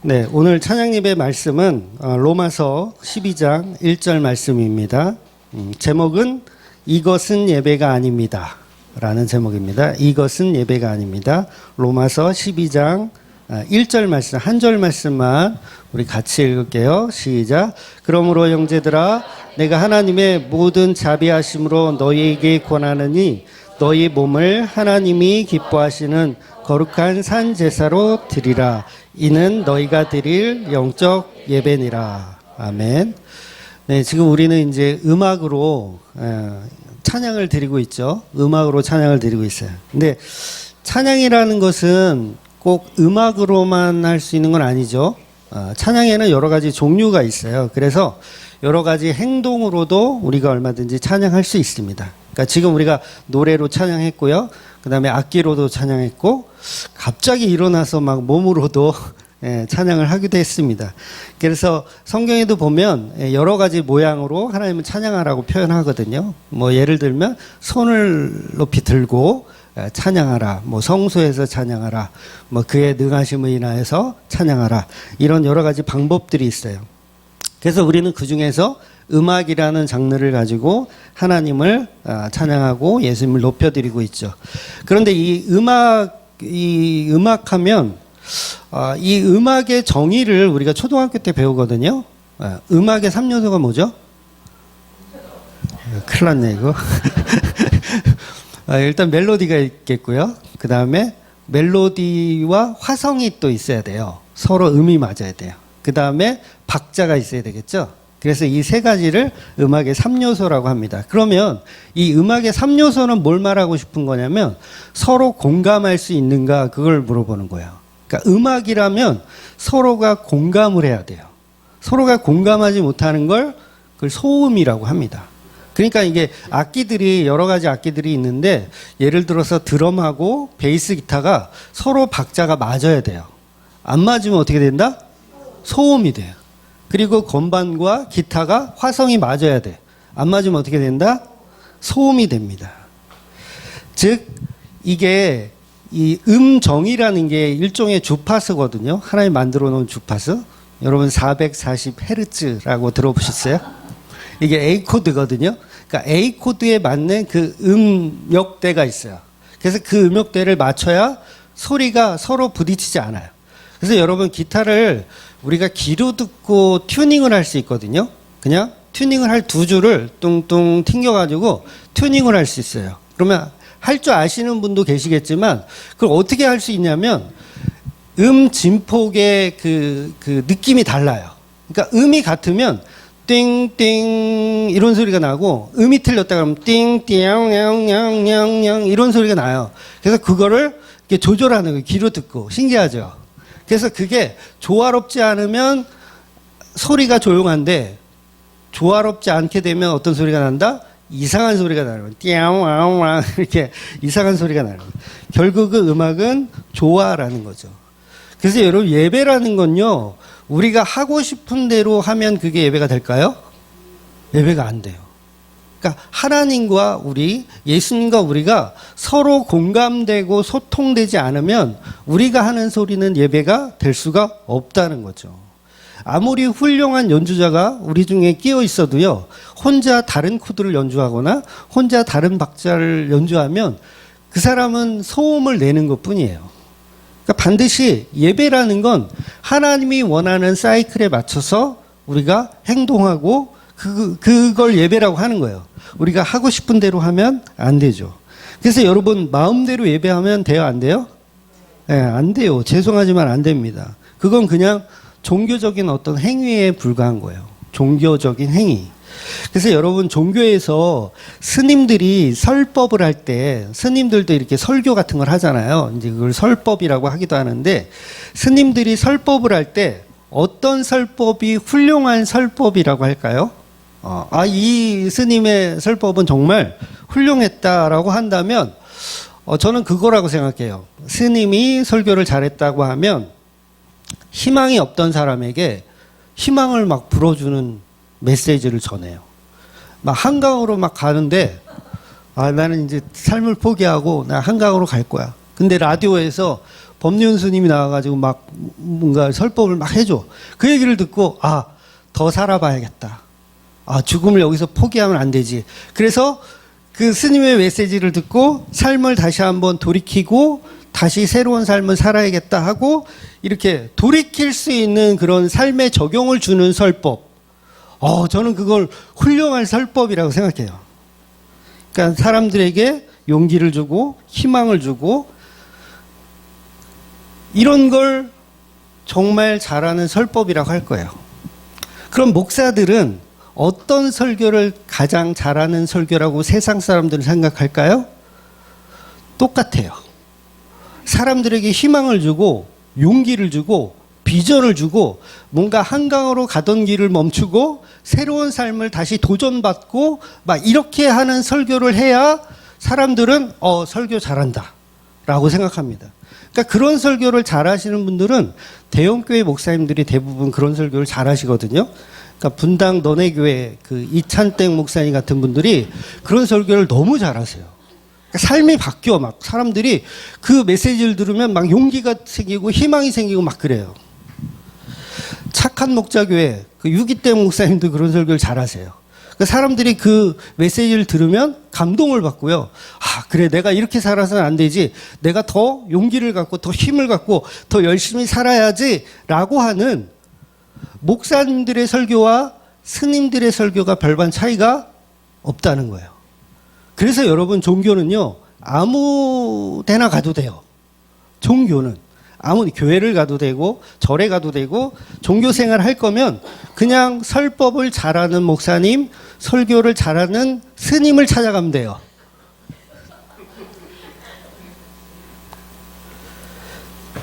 네, 오늘 찬양 예배 말씀은 로마서 12장 1절 말씀입니다. 제목은 이것은 예배가 아닙니다 라는 제목입니다. 이것은 예배가 아닙니다. 로마서 12장 1절 말씀, 한 절 말씀만 우리 같이 읽을게요. 시작. 그러므로 형제들아, 내가 하나님의 모든 자비하심으로 너희에게 권하느니 너희 몸을 하나님이 기뻐하시는 거룩한 산 제사로 드리라. 이는 너희가 드릴 영적 예배니라. 아멘. 네, 지금 우리는 이제 음악으로 찬양을 드리고 있죠. 음악으로 찬양을 드리고 있어요. 근데 찬양이라는 것은 꼭 음악으로만 할 수 있는 건 아니죠. 찬양에는 여러 가지 종류가 있어요. 그래서 여러 가지 행동으로도 우리가 얼마든지 찬양할 수 있습니다. 그러니까 지금 우리가 노래로 찬양했고요. 그 다음에 악기로도 찬양했고, 갑자기 일어나서 막 몸으로도 찬양을 하기도 했습니다. 그래서 성경에도 보면 여러 가지 모양으로 하나님을 찬양하라고 표현하거든요. 뭐 예를 들면 손을 높이 들고 찬양하라, 뭐 성소에서 찬양하라, 뭐 그의 능하심을 인하여서 찬양하라, 이런 여러 가지 방법들이 있어요. 그래서 우리는 그 중에서 음악이라는 장르를 가지고 하나님을 찬양하고 예수님을 높여드리고 있죠. 그런데 이 음악하면 이 음악의 정의를 우리가 초등학교 때 배우거든요. 음악의 3요소가 뭐죠? 큰일 났네 이거. 일단 멜로디가 있겠고요. 그 다음에 멜로디와 화성이 또 있어야 돼요. 서로 음이 맞아야 돼요. 그 다음에 박자가 있어야 되겠죠. 그래서 이 세 가지를 음악의 3요소라고 합니다. 그러면 이 음악의 3요소는 뭘 말하고 싶은 거냐면 서로 공감할 수 있는가, 그걸 물어보는 거예요. 그러니까 음악이라면 서로가 공감을 해야 돼요. 서로가 공감하지 못하는 걸 그걸 소음이라고 합니다. 그러니까 이게 악기들이 여러 가지 악기들이 있는데, 예를 들어서 드럼하고 베이스 기타가 서로 박자가 맞아야 돼요. 안 맞으면 어떻게 된다? 소음이 돼요. 그리고 건반과 기타가 화성이 맞아야 돼. 안 맞으면 어떻게 된다? 소음이 됩니다. 즉 이게 이 음정이라는 게 일종의 주파수거든요. 하나님 만들어 놓은 주파수. 여러분 440Hz라고 들어보셨어요? 이게 A 코드거든요. 그러니까 A 코드에 맞는 그 음역대가 있어요. 그래서 그 음역대를 맞춰야 소리가 서로 부딪히지 않아요. 그래서 여러분 기타를 우리가 귀로 듣고 튜닝을 할 수 있거든요. 그냥 튜닝을 할 두 줄을 뚱뚱 튕겨가지고 튜닝을 할 수 있어요. 그러면 할 줄 아시는 분도 계시겠지만 그걸 어떻게 할 수 있냐면 진폭의 그 느낌이 달라요. 그러니까 음이 같으면 띵띵 이런 소리가 나고, 음이 틀렸다 그러면 띵띵냥냥냥냥 이런 소리가 나요. 그래서 그거를 이렇게 조절하는 거예요. 귀로 듣고. 신기하죠? 그래서 그게 조화롭지 않으면 소리가 조용한데, 조화롭지 않게 되면 어떤 소리가 난다? 이상한 소리가 나는 거예요. 띠앙와와 이렇게 이상한 소리가 나는 거예요. 결국은 음악은 조화라는 거죠. 그래서 여러분 예배라는 건요, 우리가 하고 싶은 대로 하면 그게 예배가 될까요? 예배가 안 돼요. 그러니까 하나님과 우리, 예수님과 우리가 서로 공감되고 소통되지 않으면 우리가 하는 소리는 예배가 될 수가 없다는 거죠. 아무리 훌륭한 연주자가 우리 중에 끼어 있어도요, 혼자 다른 코드를 연주하거나 혼자 다른 박자를 연주하면 그 사람은 소음을 내는 것 뿐이에요. 그러니까 반드시 예배라는 건 하나님이 원하는 사이클에 맞춰서 우리가 행동하고 그걸 예배라고 하는 거예요. 우리가 하고 싶은 대로 하면 안 되죠. 그래서 여러분 마음대로 예배하면 돼요, 안 돼요? 네, 안 돼요. 죄송하지만 안 됩니다. 그건 그냥 종교적인 어떤 행위에 불과한 거예요. 종교적인 행위. 그래서 여러분 종교에서 스님들이 설법을 할 때, 스님들도 이렇게 설교 같은 걸 하잖아요. 이제 그걸 설법이라고 하기도 하는데, 스님들이 설법을 할 때 어떤 설법이 훌륭한 설법이라고 할까요? 이 스님의 설법은 정말 훌륭했다라고 한다면 저는 그거라고 생각해요. 스님이 설교를 잘했다고 하면 희망이 없던 사람에게 희망을 막 불어주는 메시지를 전해요. 막 한강으로 막 가는데 나는 이제 삶을 포기하고 나 한강으로 갈 거야. 근데 라디오에서 법륜 스님이 나와가지고 막 뭔가 설법을 막 해줘. 그 얘기를 듣고 더 살아봐야겠다. 죽음을 여기서 포기하면 안 되지. 그래서 그 스님의 메시지를 듣고 삶을 다시 한번 돌이키고 다시 새로운 삶을 살아야겠다 하고 이렇게 돌이킬 수 있는 그런 삶의 적용을 주는 설법. 저는 그걸 훌륭한 설법이라고 생각해요. 그러니까 사람들에게 용기를 주고 희망을 주고 이런 걸 정말 잘하는 설법이라고 할 거예요. 그럼 목사들은 어떤 설교를 가장 잘하는 설교라고 세상 사람들은 생각할까요? 똑같아요. 사람들에게 희망을 주고 용기를 주고 비전을 주고 뭔가 한강으로 가던 길을 멈추고 새로운 삶을 다시 도전받고 막 이렇게 하는 설교를 해야 사람들은 설교 잘한다 라고 생각합니다. 그러니까 그런 설교를 잘하시는 분들은 대형교회 목사님들이 대부분 그런 설교를 잘하시거든요. 그러니까 분당 너네교회 그 이찬땡 목사님 같은 분들이 그런 설교를 너무 잘하세요. 그러니까 삶이 바뀌어 막 사람들이 그 메시지를 들으면 막 용기가 생기고 희망이 생기고 막 그래요. 착한 목자교회 그 유기땡 목사님도 그런 설교를 잘하세요. 그러니까 사람들이 그 메시지를 들으면 감동을 받고요. 그래 내가 이렇게 살아서는 안 되지. 내가 더 용기를 갖고 더 힘을 갖고 더 열심히 살아야지 라고 하는 목사님들의 설교와 스님들의 설교가 별반 차이가 없다는 거예요. 그래서 여러분 종교는요 아무 데나 가도 돼요. 종교는 아무 교회를 가도 되고 절에 가도 되고 종교 생활 할 거면 그냥 설법을 잘하는 목사님, 설교를 잘하는 스님을 찾아가면 돼요.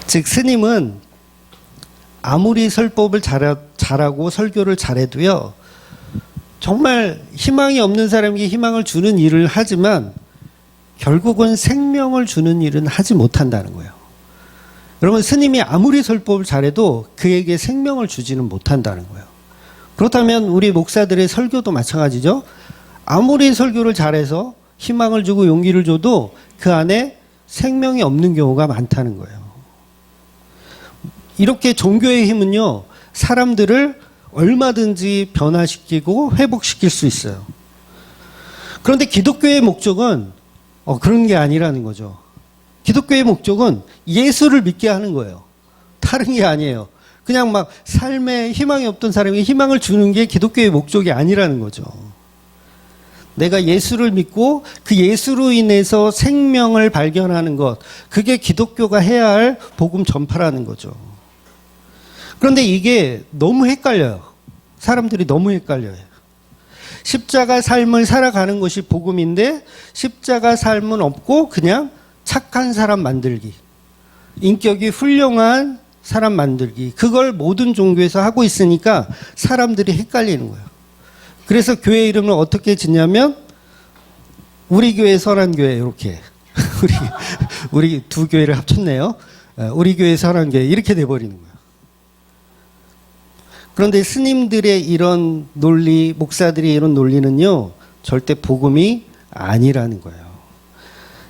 즉 스님은 아무리 설법을 잘하고 설교를 잘해도요 정말 희망이 없는 사람에게 희망을 주는 일을 하지만 결국은 생명을 주는 일은 하지 못한다는 거예요. 여러분 스님이 아무리 설법을 잘해도 그에게 생명을 주지는 못한다는 거예요. 그렇다면 우리 목사들의 설교도 마찬가지죠. 아무리 설교를 잘해서 희망을 주고 용기를 줘도 그 안에 생명이 없는 경우가 많다는 거예요. 이렇게 종교의 힘은요 사람들을 얼마든지 변화시키고 회복시킬 수 있어요. 그런데 기독교의 목적은 그런 게 아니라는 거죠. 기독교의 목적은 예수를 믿게 하는 거예요. 다른 게 아니에요. 그냥 막 삶에 희망이 없던 사람에게 희망을 주는 게 기독교의 목적이 아니라는 거죠. 내가 예수를 믿고 그 예수로 인해서 생명을 발견하는 것, 그게 기독교가 해야 할 복음 전파라는 거죠. 그런데 이게 너무 헷갈려요. 사람들이 너무 헷갈려요. 십자가 삶을 살아가는 것이 복음인데 십자가 삶은 없고 그냥 착한 사람 만들기, 인격이 훌륭한 사람 만들기, 그걸 모든 종교에서 하고 있으니까 사람들이 헷갈리는 거예요. 그래서 교회 이름을 어떻게 짓냐면 우리 교회 선한교회 이렇게 우리 두 교회를 합쳤네요. 우리 교회 선한교회 이렇게 돼버리는 거예요. 그런데 스님들의 이런 논리, 목사들의 이런 논리는요 절대 복음이 아니라는 거예요.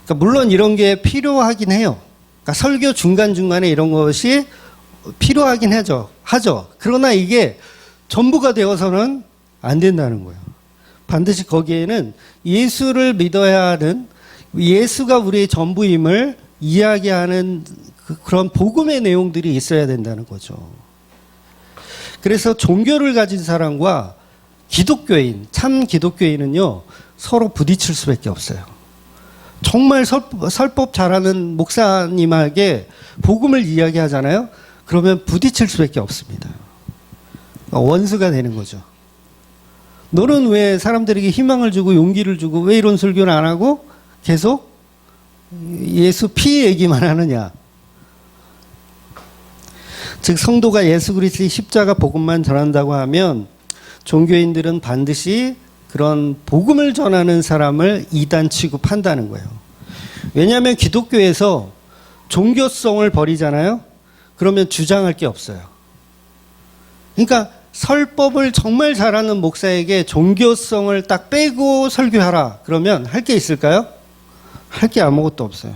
그러니까 물론 이런 게 필요하긴 해요. 그러니까 설교 중간중간에 이런 것이 필요하긴 하죠. 그러나 이게 전부가 되어서는 안 된다는 거예요. 반드시 거기에는 예수를 믿어야 하는, 예수가 우리의 전부임을 이야기하는 그런 복음의 내용들이 있어야 된다는 거죠. 그래서 종교를 가진 사람과 기독교인, 참 기독교인은요 서로 부딪힐 수밖에 없어요. 정말 설법 잘하는 목사님에게 복음을 이야기하잖아요. 그러면 부딪힐 수밖에 없습니다. 원수가 되는 거죠. 너는 왜 사람들에게 희망을 주고 용기를 주고 왜 이런 설교를 안 하고 계속 예수 피 얘기만 하느냐. 즉 성도가 예수 그리스도의 십자가 복음만 전한다고 하면 종교인들은 반드시 그런 복음을 전하는 사람을 이단 취급한다는 거예요. 왜냐하면 기독교에서 종교성을 버리잖아요. 그러면 주장할 게 없어요. 그러니까 설법을 정말 잘하는 목사에게 종교성을 딱 빼고 설교하라 그러면 할 게 있을까요? 할 게 아무것도 없어요.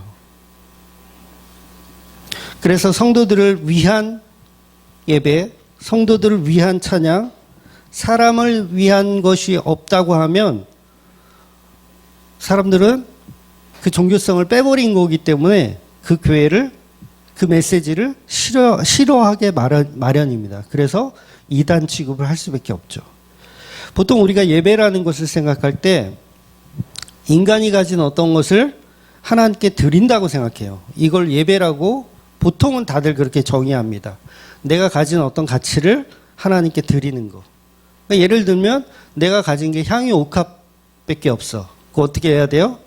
그래서 성도들을 위한 예배, 성도들을 위한 찬양, 사람을 위한 것이 없다고 하면 사람들은 그 종교성을 빼버린 거기 때문에 그 교회를, 그 메시지를 싫어하게 마련입니다. 그래서 이단 취급을 할 수밖에 없죠. 보통 우리가 예배라는 것을 생각할 때 인간이 가진 어떤 것을 하나님께 드린다고 생각해요. 이걸 예배라고 보통은 다들 그렇게 정의합니다. 내가 가진 어떤 가치를 하나님께 드리는 거. 그러니까 예를 들면 내가 가진 게 향유 5컵밖에 없어. 그거 어떻게 해야 돼요?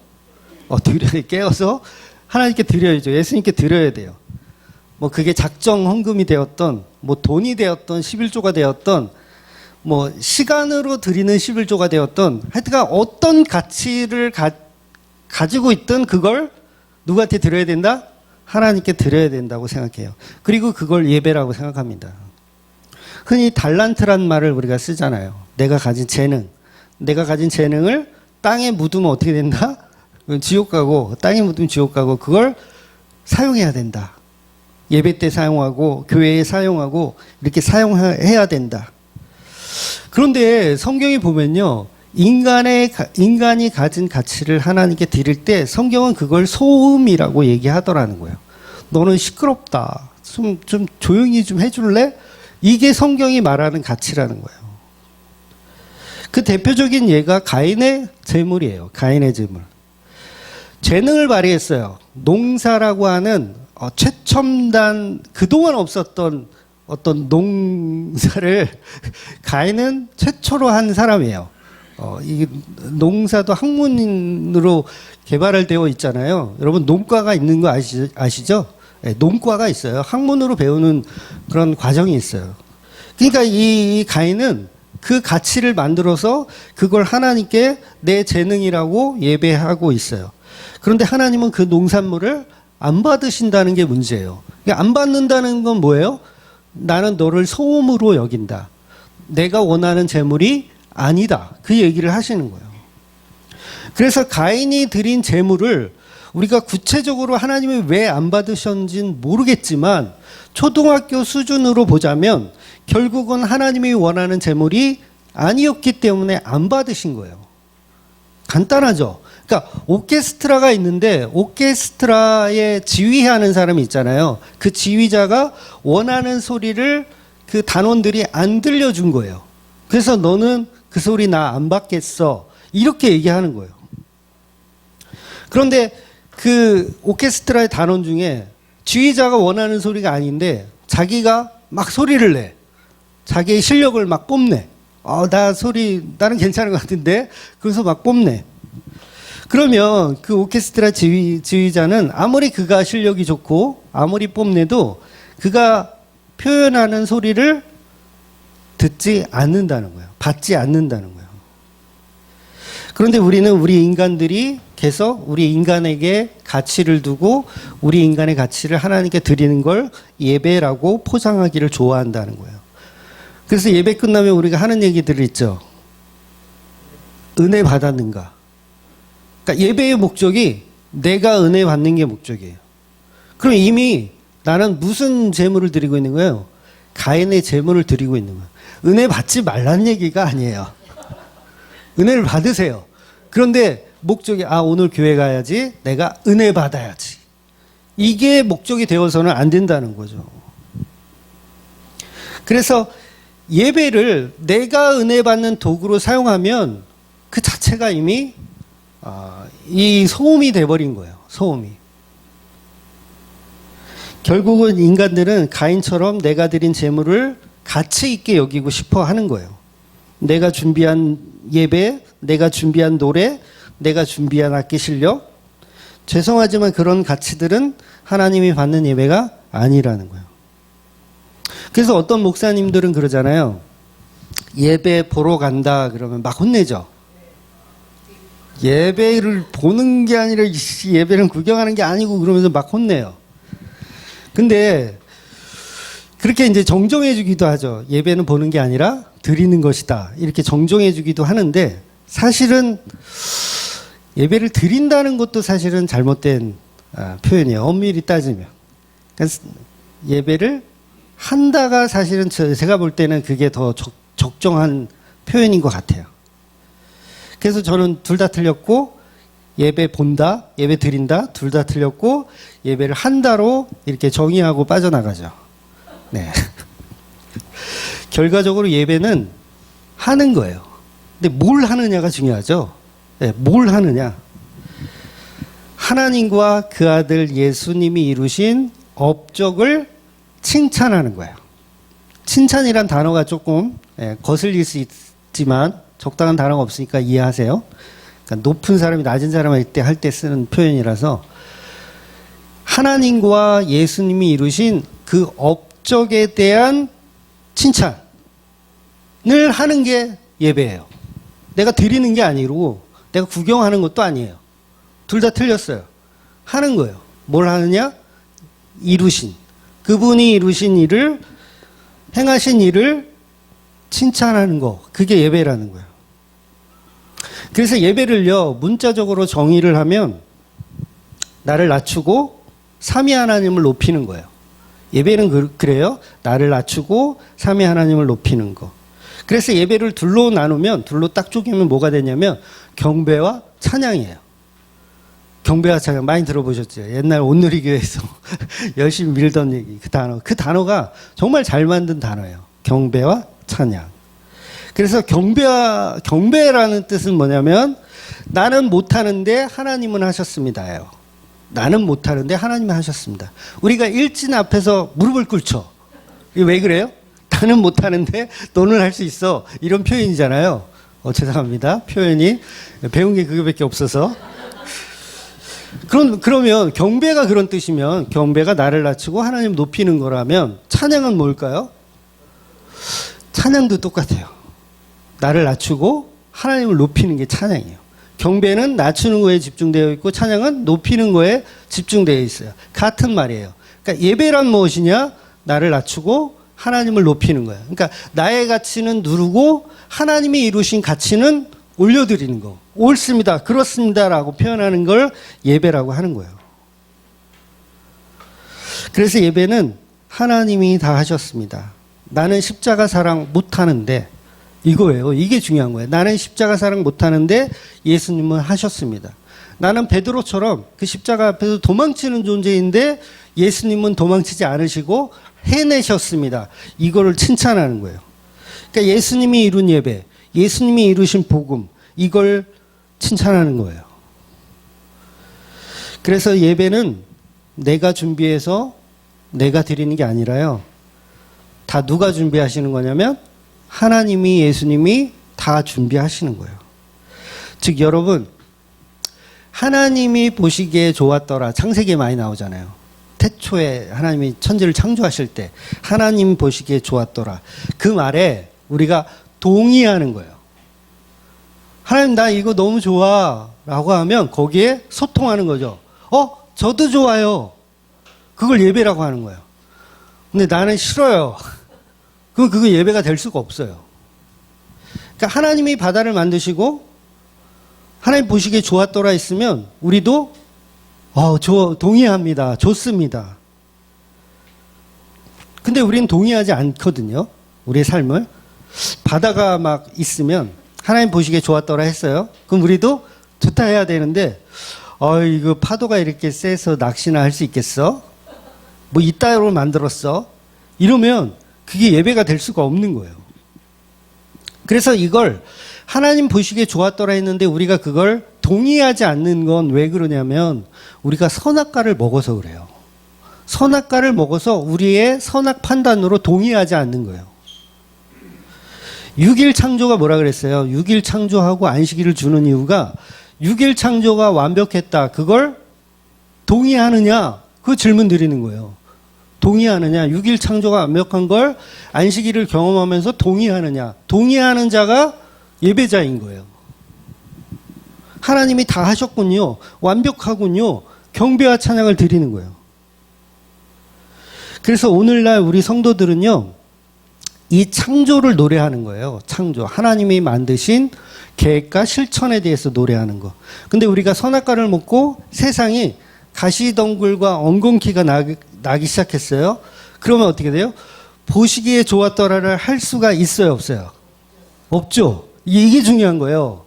드려야, 깨어서 하나님께 드려야죠. 예수님께 드려야 돼요. 뭐 그게 작정 헌금이 되었던, 뭐 돈이 되었던, 11조가 되었던, 뭐 시간으로 드리는 11조가 되었던, 하여튼간 어떤 가치를 가지고 있든 그걸 누구한테 드려야 된다? 하나님께 드려야 된다고 생각해요. 그리고 그걸 예배라고 생각합니다. 흔히 달란트란 말을 우리가 쓰잖아요. 내가 가진 재능. 내가 가진 재능을 땅에 묻으면 어떻게 된다? 지옥 가고, 땅에 묻으면 지옥 가고, 그걸 사용해야 된다. 예배 때 사용하고, 교회에 사용하고, 이렇게 사용해야 된다. 그런데 성경에 보면요, 인간이 가진 가치를 하나님께 드릴 때 성경은 그걸 소음이라고 얘기하더라는 거예요. 너는 시끄럽다. 좀 조용히 좀 해줄래? 이게 성경이 말하는 가치라는 거예요. 그 대표적인 예가 가인의 제물이에요. 가인의 제물. 재능을 발휘했어요. 농사라고 하는 최첨단, 그동안 없었던 어떤 농사를 가인은 최초로 한 사람이에요. 이 농사도 학문으로 개발을 되어 있잖아요. 여러분 농과가 있는 거 아시죠? 네, 농과가 있어요. 학문으로 배우는 그런 과정이 있어요. 그러니까 이 가인은 그 가치를 만들어서 그걸 하나님께 내 재능이라고 예배하고 있어요. 그런데 하나님은 그 농산물을 안 받으신다는 게 문제예요. 그러니까 안 받는다는 건 뭐예요? 나는 너를 소음으로 여긴다. 내가 원하는 재물이 아니다. 그 얘기를 하시는 거예요. 그래서 가인이 드린 재물을 우리가 구체적으로 하나님이 왜 안 받으셨는지는 모르겠지만 초등학교 수준으로 보자면 결국은 하나님이 원하는 재물이 아니었기 때문에 안 받으신 거예요. 간단하죠. 그러니까 오케스트라가 있는데 오케스트라에 지휘하는 사람이 있잖아요. 그 지휘자가 원하는 소리를 그 단원들이 안 들려준 거예요. 그래서 너는 그 소리 나 안 받겠어. 이렇게 얘기하는 거예요. 그런데 그 오케스트라의 단원 중에 지휘자가 원하는 소리가 아닌데 자기가 막 소리를 내. 자기의 실력을 막 뽐내. 나는 괜찮은 것 같은데. 그래서 막 뽐내. 그러면 그 오케스트라 지휘자는 아무리 그가 실력이 좋고 아무리 뽐내도 그가 표현하는 소리를 듣지 않는다는 거예요. 받지 않는다는 거예요. 그런데 우리는 우리 인간들이 계속 우리 인간에게 가치를 두고 우리 인간의 가치를 하나님께 드리는 걸 예배라고 포장하기를 좋아한다는 거예요. 그래서 예배 끝나면 우리가 하는 얘기들이 있죠. 은혜 받았는가? 그러니까 예배의 목적이 내가 은혜 받는 게 목적이에요. 그럼 이미 나는 무슨 제물을 드리고 있는 거예요? 가인의 제물을 드리고 있는 거예요. 은혜 받지 말라는 얘기가 아니에요. 은혜를 받으세요. 그런데 목적이 오늘 교회 가야지, 내가 은혜 받아야지. 이게 목적이 되어서는 안 된다는 거죠. 그래서 예배를 내가 은혜 받는 도구로 사용하면 그 자체가 이미 이 소음이 돼버린 거예요. 소음이. 결국은 인간들은 가인처럼 내가 드린 재물을 가치 있게 여기고 싶어 하는 거예요. 내가 준비한 예배, 내가 준비한 노래, 내가 준비한 악기 실력. 죄송하지만 그런 가치들은 하나님이 받는 예배가 아니라는 거예요. 그래서 어떤 목사님들은 그러잖아요. 예배 보러 간다 그러면 막 혼내죠. 예배를 보는 게 아니라 예배는 구경하는 게 아니고 그러면서 막 혼내요. 근데 그렇게 이제 정정해 주기도 하죠. 예배는 보는 게 아니라 드리는 것이다. 이렇게 정정해 주기도 하는데 사실은 예배를 드린다는 것도 사실은 잘못된 표현이에요. 엄밀히 따지면. 예배를 한다가 사실은 제가 볼 때는 그게 더 적정한 표현인 것 같아요. 그래서 저는 둘 다 틀렸고, 예배 본다, 예배 드린다, 둘 다 틀렸고, 예배를 한다로 이렇게 정의하고 빠져나가죠. 네. 결과적으로 예배는 하는 거예요. 근데 뭘 하느냐가 중요하죠. 네, 뭘 하느냐. 하나님과 그 아들 예수님이 이루신 업적을 칭찬하는 거예요. 칭찬이란 단어가 조금 거슬릴 수 있지만 적당한 단어가 없으니까 이해하세요. 그러니까 높은 사람이 낮은 사람일 때 할 때 쓰는 표현이라서 하나님과 예수님이 이루신 그 업적에 대한 칭찬을 하는 게 예배예요. 내가 드리는 게 아니고 내가 구경하는 것도 아니에요. 둘 다 틀렸어요. 하는 거예요. 뭘 하느냐? 이루신. 그분이 이루신 일을, 행하신 일을 칭찬하는 거. 그게 예배라는 거예요. 그래서 예배를요, 문자적으로 정의를 하면 나를 낮추고 삼위 하나님을 높이는 거예요. 예배는 그래요. 나를 낮추고 삼위 하나님을 높이는 거. 그래서 예배를 둘로 나누면, 둘로 딱 쪼개면 뭐가 되냐면 경배와 찬양이에요. 경배와 찬양 많이 들어보셨죠? 옛날 온누리교회에서 열심히 밀던 얘기, 그 단어가 정말 잘 만든 단어예요. 경배와 찬양. 그래서 경배라는 뜻은 뭐냐면 나는 못하는데 하나님은 하셨습니다예요. 나는 못하는데 하나님은 하셨습니다. 우리가 일진 앞에서 무릎을 꿇죠. 이게 왜 그래요? 나는 못하는데 너는 할 수 있어. 이런 표현이잖아요. 죄송합니다. 표현이 배운 게 그거밖에 없어서. 그러면 경배가 그런 뜻이면 경배가 나를 낮추고 하나님 높이는 거라면 찬양은 뭘까요? 찬양도 똑같아요. 나를 낮추고 하나님을 높이는 게 찬양이에요. 경배는 낮추는 거에 집중되어 있고 찬양은 높이는 거에 집중되어 있어요. 같은 말이에요. 그러니까 예배란 무엇이냐? 나를 낮추고 하나님을 높이는 거예요. 그러니까 나의 가치는 누르고 하나님이 이루신 가치는 올려드리는 거. 옳습니다. 그렇습니다라고 표현하는 걸 예배라고 하는 거예요. 그래서 예배는 하나님이 다 하셨습니다. 나는 십자가 사랑 못하는데 이거예요. 이게 중요한 거예요. 나는 십자가 사랑 못하는데 예수님은 하셨습니다. 나는 베드로처럼 그 십자가 앞에서 도망치는 존재인데 예수님은 도망치지 않으시고 해내셨습니다. 이거를 칭찬하는 거예요. 그러니까 예수님이 이룬 예배, 예수님이 이루신 복음, 이걸 칭찬하는 거예요. 그래서 예배는 내가 준비해서 내가 드리는 게 아니라요. 다 누가 준비하시는 거냐면 하나님이, 예수님이 다 준비하시는 거예요. 즉 여러분, 하나님이 보시기에 좋았더라. 창세기에 많이 나오잖아요. 태초에 하나님이 천지를 창조하실 때 하나님 보시기에 좋았더라. 그 말에 우리가 동의하는 거예요. 하나님 나 이거 너무 좋아 라고 하면 거기에 소통하는 거죠. 저도 좋아요. 그걸 예배라고 하는 거예요. 근데 나는 싫어요. 그럼 그거 예배가 될 수가 없어요. 그러니까 하나님이 바다를 만드시고 하나님 보시기에 좋았더라 했으면 우리도 동의합니다. 좋습니다. 근데 우리는 동의하지 않거든요. 우리의 삶을. 바다가 막 있으면 하나님 보시기에 좋았더라 했어요. 그럼 우리도 좋다 해야 되는데 이거 파도가 이렇게 세서 낚시나 할 수 있겠어? 뭐 이따위로 만들었어? 이러면 그게 예배가 될 수가 없는 거예요. 그래서 이걸 하나님 보시기에 좋았더라 했는데 우리가 그걸 동의하지 않는 건 왜 그러냐면 우리가 선악과를 먹어서 그래요. 선악과를 먹어서 우리의 선악 판단으로 동의하지 않는 거예요. 6일 창조가 뭐라 그랬어요? 6일 창조하고 안식일을 주는 이유가 6일 창조가 완벽했다. 그걸 동의하느냐? 그 질문 드리는 거예요. 동의하느냐? 6일 창조가 완벽한 걸 안식일을 경험하면서 동의하느냐? 동의하는 자가 예배자인 거예요. 하나님이 다 하셨군요. 완벽하군요. 경배와 찬양을 드리는 거예요. 그래서 오늘날 우리 성도들은요, 이 창조를 노래하는 거예요. 창조. 하나님이 만드신 계획과 실천에 대해서 노래하는 거. 근데 우리가 선악과를 먹고 세상이 가시덩굴과 엉겅퀴가 나기 시작했어요. 그러면 어떻게 돼요? 보시기에 좋았더라를 할 수가 있어요, 없어요? 없죠. 이게 중요한 거예요.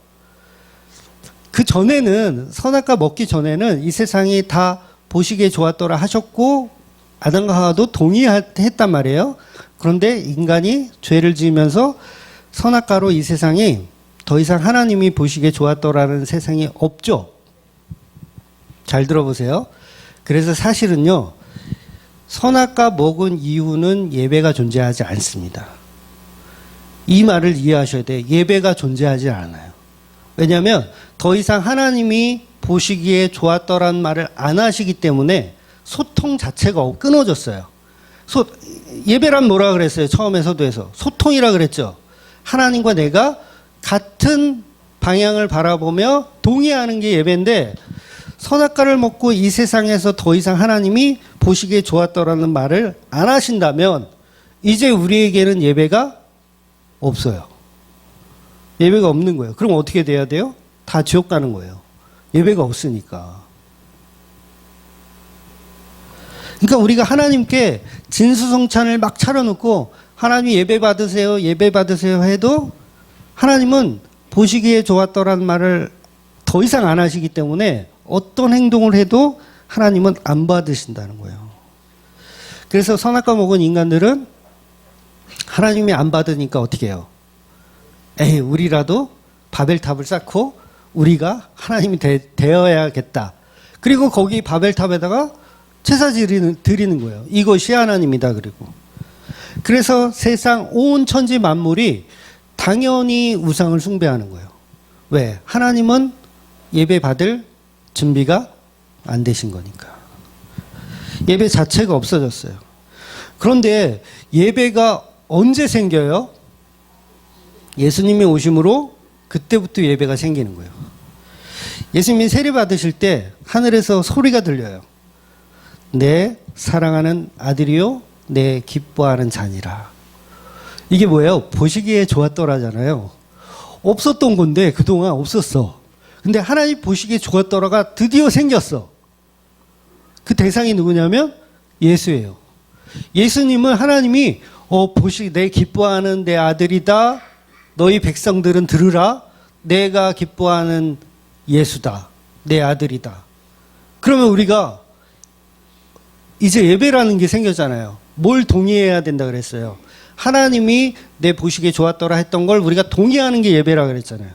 그 전에는, 선악과 먹기 전에는 이 세상이 다 보시기에 좋았더라 하셨고 아담과 하와도 동의했단 말이에요. 그런데 인간이 죄를 지으면서 선악과로 이 세상이 더 이상 하나님이 보시기에 좋았더라는 세상이 없죠. 잘 들어보세요. 그래서 사실은요, 선악과 먹은 이유는 예배가 존재하지 않습니다. 이 말을 이해하셔야 돼요. 예배가 존재하지 않아요. 왜냐하면 더 이상 하나님이 보시기에 좋았더라는 말을 안 하시기 때문에 소통 자체가 끊어졌어요. 예배란 뭐라 그랬어요? 처음에 서두에서. 소통이라 그랬죠. 하나님과 내가 같은 방향을 바라보며 동의하는 게 예배인데, 선악과를 먹고 이 세상에서 더 이상 하나님이 보시기에 좋았더라는 말을 안 하신다면 이제 우리에게는 예배가 없어요. 예배가 없는 거예요. 그럼 어떻게 돼야 돼요? 다 지옥 가는 거예요. 예배가 없으니까. 그러니까 우리가 하나님께 진수성찬을 막 차려놓고 하나님 예배 받으세요, 예배 받으세요 해도 하나님은 보시기에 좋았더라는 말을 더 이상 안 하시기 때문에 어떤 행동을 해도 하나님은 안 받으신다는 거예요. 그래서 선악과 먹은 인간들은 하나님이 안 받으니까 어떻게 해요? 에이, 우리라도 바벨탑을 쌓고 우리가 하나님이 되어야겠다. 그리고 거기 바벨탑에다가 제사 드리는 거예요. 이것이 하나님이다. 그래서 세상 온 천지 만물이 당연히 우상을 숭배하는 거예요. 왜? 하나님은 예배 받을 준비가 안 되신 거니까. 예배 자체가 없어졌어요. 그런데 예배가 언제 생겨요? 예수님이 오심으로 그때부터 예배가 생기는 거예요. 예수님이 세례 받으실 때 하늘에서 소리가 들려요. 내 사랑하는 아들이요, 내 기뻐하는 자니라. 이게 뭐예요? 보시기에 좋았더라잖아요. 없었던 건데 그동안 없었어. 근데 하나님 보시기에 좋았더라가 드디어 생겼어. 그 대상이 누구냐면 예수예요. 예수님은 하나님이 내 기뻐하는 내 아들이다. 너희 백성들은 들으라. 내가 기뻐하는 예수다. 내 아들이다. 그러면 우리가 이제 예배라는 게 생겼잖아요. 뭘 동의해야 된다 그랬어요? 하나님이 내 보시기에 좋았더라 했던 걸 우리가 동의하는 게 예배라 그랬잖아요.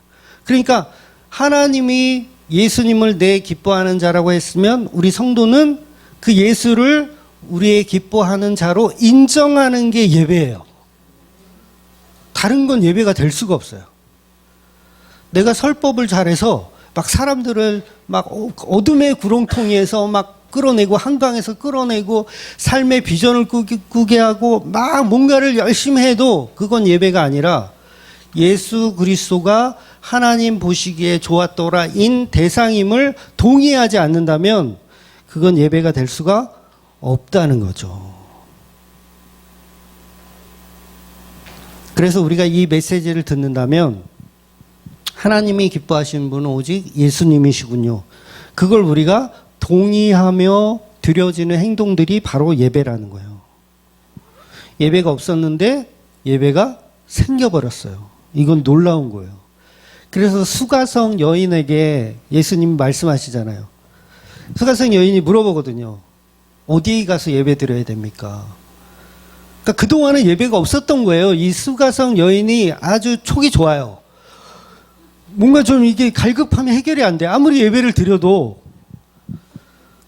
그러니까 하나님이 예수님을 내 기뻐하는 자라고 했으면 우리 성도는 그 예수를 우리의 기뻐하는 자로 인정하는 게 예배예요. 다른 건 예배가 될 수가 없어요. 내가 설법을 잘해서 막 사람들을 막 어둠의 구렁텅이에서 막 끌어내고 한강에서 끌어내고 삶의 비전을 꾸게 하고 막 뭔가를 열심히 해도 그건 예배가 아니라 예수 그리스도가 하나님 보시기에 좋았더라인 대상임을 동의하지 않는다면 그건 예배가 될 수가 없다는 거죠. 그래서 우리가 이 메시지를 듣는다면 하나님이 기뻐하시는 분은 오직 예수님이시군요. 그걸 우리가 동의하며 드려지는 행동들이 바로 예배라는 거예요. 예배가 없었는데 예배가 생겨버렸어요. 이건 놀라운 거예요. 그래서 수가성 여인에게 예수님 말씀하시잖아요. 수가성 여인이 물어보거든요. 어디에 가서 예배 드려야 됩니까? 그러니까 그동안은 예배가 없었던 거예요. 이 수가성 여인이 아주 촉이 좋아요. 뭔가 좀 이게 갈급하면 해결이 안 돼. 아무리 예배를 드려도.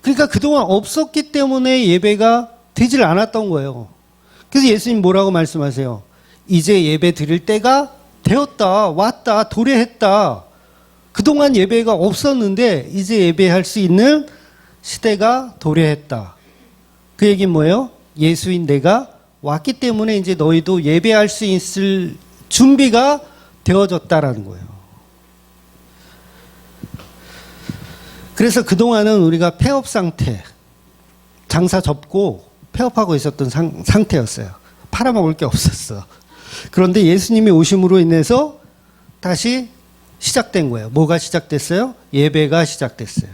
그러니까 그동안 없었기 때문에 예배가 되질 않았던 거예요. 그래서 예수님 뭐라고 말씀하세요? 이제 예배 드릴 때가 되었다, 왔다, 도래했다. 그동안 예배가 없었는데 이제 예배할 수 있는 시대가 도래했다. 그 얘기는 뭐예요? 예수인 내가 왔기 때문에 이제 너희도 예배할 수 있을 준비가 되어졌다라는 거예요. 그래서 그동안은 우리가 폐업 상태, 장사 접고 폐업하고 있었던 상태였어요. 팔아먹을 게 없었어. 그런데 예수님이 오심으로 인해서 다시 시작된 거예요. 뭐가 시작됐어요? 예배가 시작됐어요.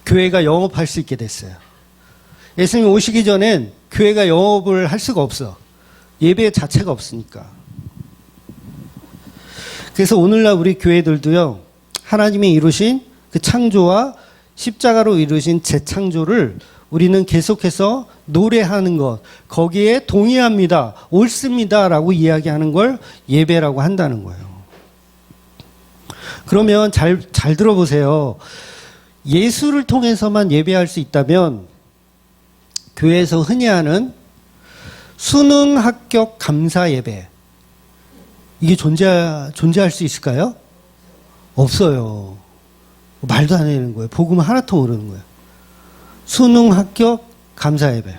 교회가 영업할 수 있게 됐어요. 예수님 오시기 전엔 교회가 영업을 할 수가 없어. 예배 자체가 없으니까. 그래서 오늘날 우리 교회들도요, 하나님이 이루신 그 창조와 십자가로 이루신 재창조를 우리는 계속해서 노래하는 것, 거기에 동의합니다, 옳습니다 라고 이야기하는 걸 예배라고 한다는 거예요. 그러면 잘 들어보세요. 예수를 통해서만 예배할 수 있다면 교회에서 흔히 하는 수능 합격 감사 예배, 이게 존재할 수 있을까요? 없어요. 말도 안 되는 거예요. 복음 하나도 모르는 거예요. 수능 합격 감사 예배,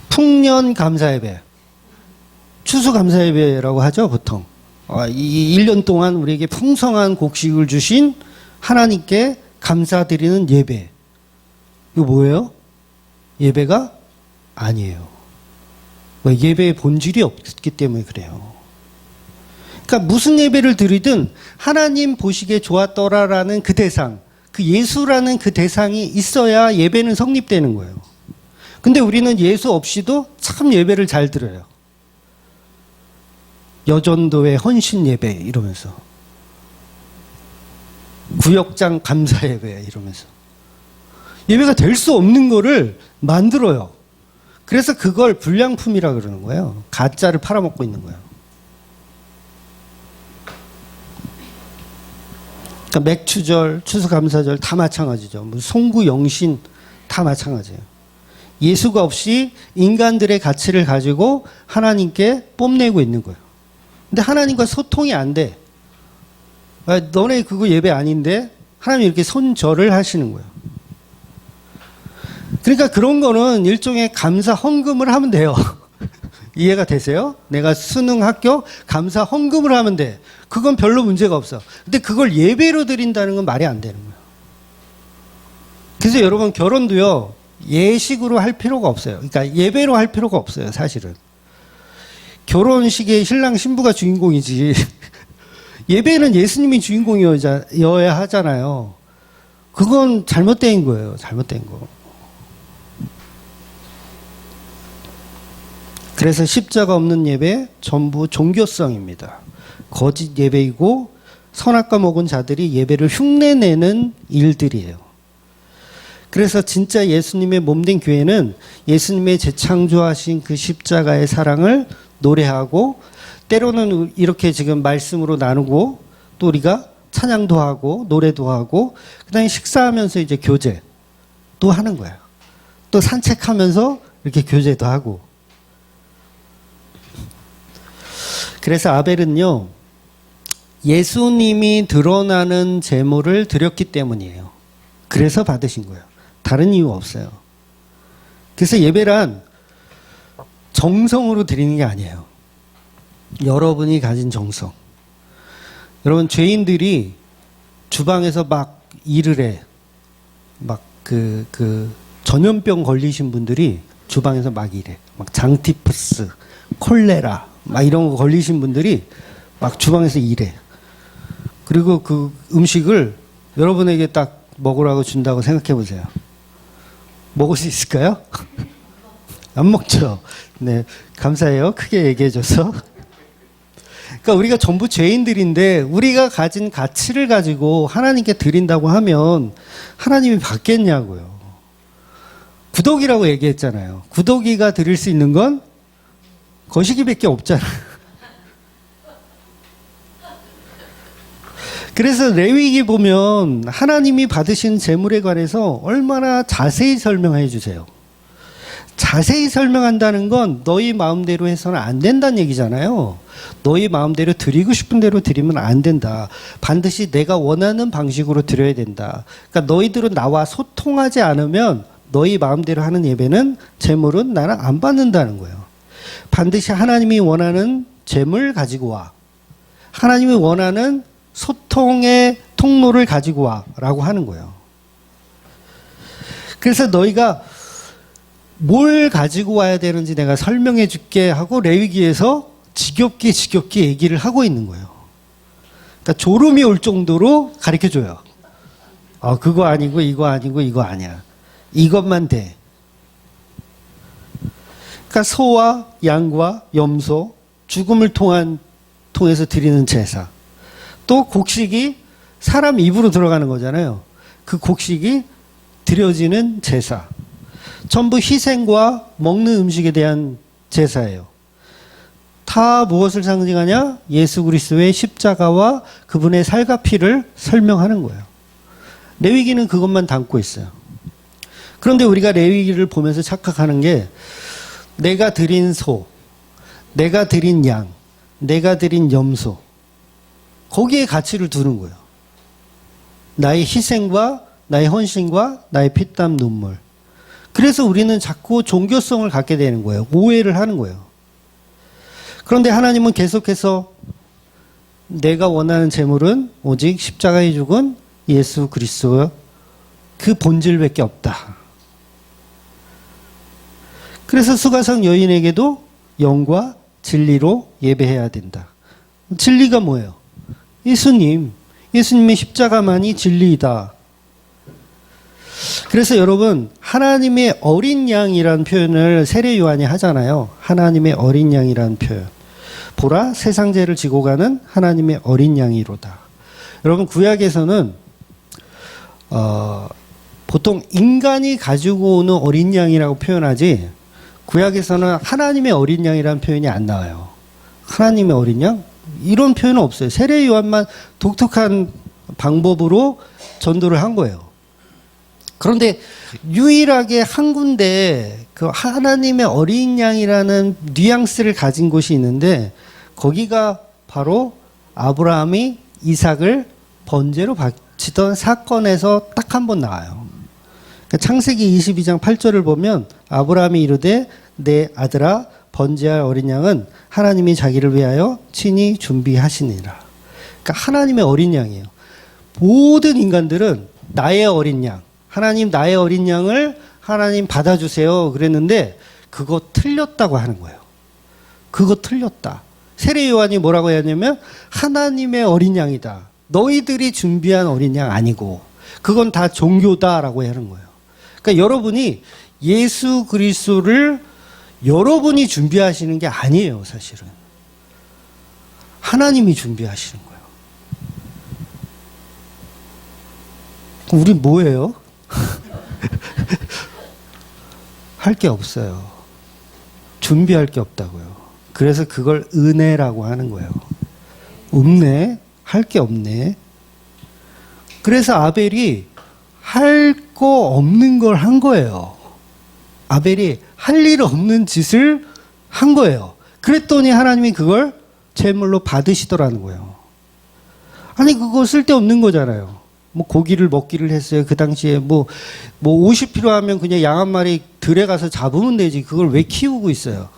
풍년 감사 예배, 추수 감사 예배라고 하죠, 보통. 이 1년 동안 우리에게 풍성한 곡식을 주신 하나님께 감사드리는 예배. 이거 뭐예요? 예배가 아니에요. 예배의 본질이 없기 때문에 그래요. 그러니까 무슨 예배를 드리든 하나님 보시기에 좋았더라라는 그 대상, 그 예수라는 그 대상이 있어야 예배는 성립되는 거예요. 근데 우리는 예수 없이도 참 예배를 잘 드려요. 여전도의 헌신 예배 이러면서, 구역장 감사 예배 이러면서 예배가 될 수 없는 거를 만들어요. 그래서 그걸 불량품이라 그러는 거예요. 가짜를 팔아먹고 있는 거예요. 그러니까 맥추절, 추수감사절 다 마찬가지죠. 송구 영신 다 마찬가지예요. 예수가 없이 인간들의 가치를 가지고 하나님께 뽐내고 있는 거예요. 근데 하나님과 소통이 안 돼. 너네 그거 예배 아닌데 하나님이 이렇게 손절을 하시는 거예요. 그러니까 그런 거는 일종의 감사 헌금을 하면 돼요. 이해가 되세요? 내가 수능 합격 감사 헌금을 하면 돼. 그건 별로 문제가 없어. 근데 그걸 예배로 드린다는 건 말이 안 되는 거예요. 그래서 여러분, 결혼도요, 예식으로 할 필요가 없어요. 그러니까 예배로 할 필요가 없어요, 사실은. 결혼식에 신랑 신부가 주인공이지. 예배는 예수님이 주인공이어야 하잖아요. 그건 잘못된 거예요. 잘못된 거. 그래서 십자가 없는 예배 전부 종교성입니다. 거짓 예배이고 선악과 먹은 자들이 예배를 흉내내는 일들이에요. 그래서 진짜 예수님의 몸된 교회는 예수님의 재창조하신 그 십자가의 사랑을 노래하고, 때로는 이렇게 지금 말씀으로 나누고, 또 우리가 찬양도 하고 노래도 하고, 그다음에 식사하면서 이제 교제도 하는 거예요. 또 산책하면서 이렇게 교제도 하고. 그래서 아벨은요, 예수님이 드러나는 제물을 드렸기 때문이에요. 그래서 받으신 거예요. 다른 이유 없어요. 그래서 예배란 정성으로 드리는 게 아니에요. 여러분이 가진 정성. 여러분, 죄인들이 주방에서 막 일을 해. 막 전염병 걸리신 분들이 주방에서 막 일해. 막 장티푸스, 콜레라, 막 이런 거 걸리신 분들이 막 주방에서 일해. 그리고 그 음식을 여러분에게 딱 먹으라고 준다고 생각해 보세요. 먹을 수 있을까요? 안 먹죠. 네, 감사해요. 크게 얘기해줘서. 그러니까 우리가 전부 죄인들인데 우리가 가진 가치를 가지고 하나님께 드린다고 하면 하나님이 받겠냐고요. 구더기라고 얘기했잖아요. 구더기가 드릴 수 있는 건 거시기밖에 없잖아. 그래서 레위기 보면 하나님이 받으신 제물에 관해서 얼마나 자세히 설명해 주세요. 자세히 설명한다는 건 너희 마음대로 해서는 안 된다는 얘기잖아요. 너희 마음대로 드리고 싶은 대로 드리면 안 된다. 반드시 내가 원하는 방식으로 드려야 된다. 그러니까 너희들은 나와 소통하지 않으면 너희 마음대로 하는 예배는, 제물은 나는 안 받는다는 거예요. 반드시 하나님이 원하는 제물 가지고 와. 하나님이 원하는 소통의 통로를 가지고 와 라고 하는 거예요. 그래서 너희가 뭘 가지고 와야 되는지 내가 설명해 줄게 하고 레위기에서 지겹게 얘기를 하고 있는 거예요. 그러니까 졸음이 올 정도로 가르쳐 줘요. 그거 아니고 이거 아니고 이거 아니야. 이것만 돼. 그러니까 소와 양과 염소, 죽음을 통해서 드리는 제사. 또 곡식이 사람 입으로 들어가는 거잖아요. 그 곡식이 드려지는 제사. 전부 희생과 먹는 음식에 대한 제사예요. 다 무엇을 상징하냐? 예수 그리스도의 십자가와 그분의 살과 피를 설명하는 거예요. 레위기는 그것만 담고 있어요. 그런데 우리가 레위기를 보면서 착각하는 게 내가 드린 소, 내가 드린 양, 내가 드린 염소 거기에 가치를 두는 거예요. 나의 희생과 나의 헌신과 나의 피땀 눈물. 그래서 우리는 자꾸 종교성을 갖게 되는 거예요. 오해를 하는 거예요. 그런데 하나님은 계속해서 내가 원하는 제물은 오직 십자가에 죽은 예수 그리스도 그 본질밖에 없다. 그래서 수가성 여인에게도 영과 진리로 예배해야 된다. 진리가 뭐예요? 예수님의 십자가만이 진리이다. 그래서 여러분 하나님의 어린 양이라는 표현을 세례 요한이 하잖아요. 하나님의 어린 양이라는 표현. 보라 세상 죄를 지고 가는 하나님의 어린 양이로다. 여러분 구약에서는 보통 인간이 가지고 오는 어린 양이라고 표현하지 구약에서는 하나님의 어린 양이라는 표현이 안 나와요. 하나님의 어린 양? 이런 표현은 없어요. 세례 요한만 독특한 방법으로 전도를 한 거예요. 그런데 유일하게 한 군데 그 하나님의 어린 양이라는 뉘앙스를 가진 곳이 있는데 거기가 바로 아브라함이 이삭을 번제로 바치던 사건에서 딱 한 번 나와요. 창세기 22장 8절을 보면 아브라함이 이르되 내 아들아 번제할 어린 양은 하나님이 자기를 위하여 친히 준비하시니라. 그러니까 하나님의 어린 양이에요. 모든 인간들은 나의 어린 양, 하나님 나의 어린 양을 하나님 받아주세요 그랬는데 그거 틀렸다고 하는 거예요. 그거 틀렸다. 세례 요한이 뭐라고 했냐면 하나님의 어린 양이다. 너희들이 준비한 어린 양 아니고 그건 다 종교다라고 하는 거예요. 그러니까 여러분이 예수 그리스도를 여러분이 준비하시는 게 아니에요, 사실은. 하나님이 준비하시는 거예요. 우린 뭐예요? 할 게 없어요. 준비할 게 없다고요. 그래서 그걸 은혜라고 하는 거예요. 없네? 할 게 없네? 그래서 아벨이 할 거 없는 걸 한 거예요. 아벨이 할 일 없는 짓을 한 거예요. 그랬더니 하나님이 그걸 제물로 받으시더라는 거예요. 아니 그거 쓸데없는 거잖아요. 뭐 고기를 먹기를 했어요. 그 당시에 뭐 옷이 필요하면 그냥 양 한 마리 들에 가서 잡으면 되지. 그걸 왜 키우고 있어요?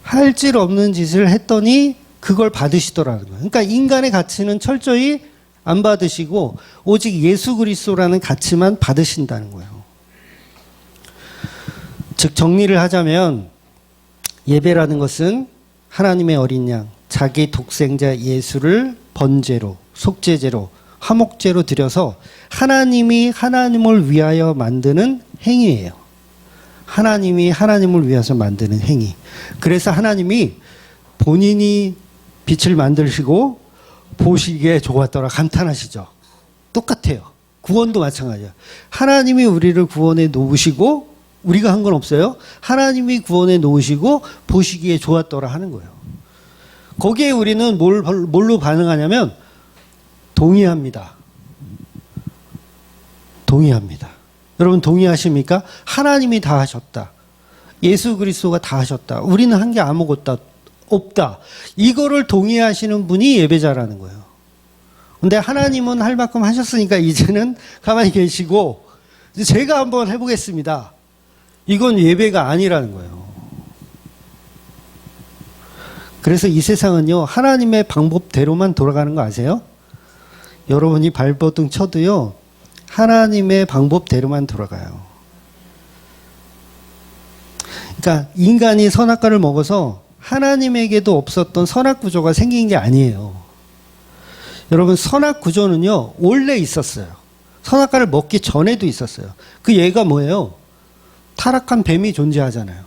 할 질 없는 짓을 했더니 그걸 받으시더라는 거예요. 그러니까 인간의 가치는 철저히 안 받으시고 오직 예수 그리스도라는 가치만 받으신다는 거예요. 즉 정리를 하자면 예배라는 것은 하나님의 어린 양, 자기 독생자 예수를 번제로, 속죄제로, 화목제로 드려서 하나님이 하나님을 위하여 만드는 행위예요. 하나님이 하나님을 위해서 만드는 행위. 그래서 하나님이 본인이 빛을 만드시고 보시기에 좋았더라 감탄하시죠. 똑같아요. 구원도 마찬가지예요. 하나님이 우리를 구원해 놓으시고 우리가 한 건 없어요. 하나님이 구원해 놓으시고 보시기에 좋았더라 하는 거예요. 거기에 우리는 뭘로 반응하냐면 동의합니다. 동의합니다. 여러분 동의하십니까? 하나님이 다 하셨다. 예수 그리스도가 다 하셨다. 우리는 한 게 아무것도 없다. 이거를 동의하시는 분이 예배자라는 거예요. 근데 하나님은 할 만큼 하셨으니까 이제는 가만히 계시고 제가 한번 해보겠습니다. 이건 예배가 아니라는 거예요. 그래서 이 세상은요, 하나님의 방법대로만 돌아가는 거 아세요? 여러분이 발버둥 쳐도요, 하나님의 방법대로만 돌아가요. 그러니까 인간이 선악과를 먹어서 하나님에게도 없었던 선악구조가 생긴 게 아니에요. 여러분 선악구조는요, 원래 있었어요. 선악과를 먹기 전에도 있었어요. 그 예가 뭐예요? 타락한 뱀이 존재하잖아요.